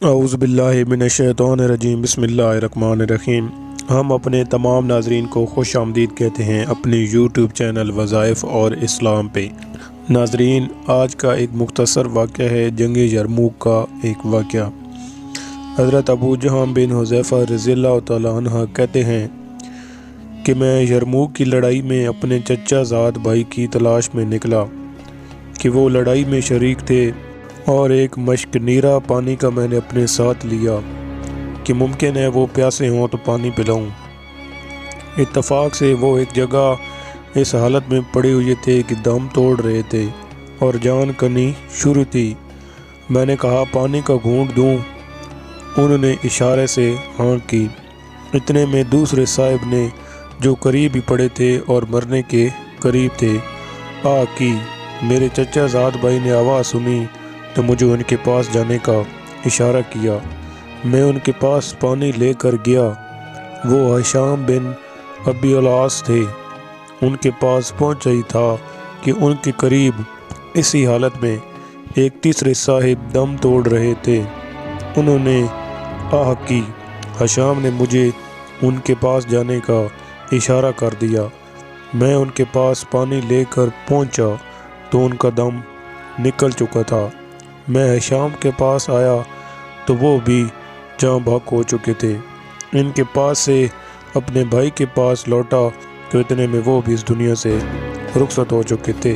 اعوذ باللہ من الشیطان الرجیم بسم اللہ الرحمن الرحیم۔ ہم اپنے تمام ناظرین کو خوش آمدید کہتے ہیں اپنی یوٹیوب چینل وظائف اور اسلام پہ۔ ناظرین، آج کا ایک مختصر واقعہ ہے جنگ یرموک کا ایک واقعہ۔ حضرت ابو جہاں بن حذیفہ رضی اللہ تعالیٰ عنہ کہتے ہیں کہ میں یرموک کی لڑائی میں اپنے چچا زاد بھائی کی تلاش میں نکلا کہ وہ لڑائی میں شریک تھے، اور ایک مشک نیرا پانی کا میں نے اپنے ساتھ لیا کہ ممکن ہے وہ پیاسے ہوں تو پانی پلاؤں۔ اتفاق سے وہ ایک جگہ اس حالت میں پڑے ہوئے تھے کہ دم توڑ رہے تھے اور جان کنی شروع تھی۔ میں نے کہا پانی کا گھونٹ دوں؟ انہوں نے اشارے سے ہاں کی۔ اتنے میں دوسرے صاحب نے، جو قریب ہی پڑے تھے اور مرنے کے قریب تھے، آ کی۔ میرے چچا زاد بھائی نے آواز سنی تو مجھے ان کے پاس جانے کا اشارہ کیا۔ میں ان کے پاس پانی لے کر گیا۔ وہ ہشام بن ابی العاص تھے۔ ان کے پاس پہنچا ہی تھا کہ ان کے قریب اسی حالت میں ایک تیسرے صاحب دم توڑ رہے تھے۔ انہوں نے آہ کی۔ ہشام نے مجھے ان کے پاس جانے کا اشارہ کر دیا۔ میں ان کے پاس پانی لے کر پہنچا تو ان کا دم نکل چکا تھا۔ میں ہشام کے پاس آیا تو وہ بھی جاں بحق ہو چکے تھے۔ ان کے پاس سے اپنے بھائی کے پاس لوٹا تو اتنے میں وہ بھی اس دنیا سے رخصت ہو چکے تھے۔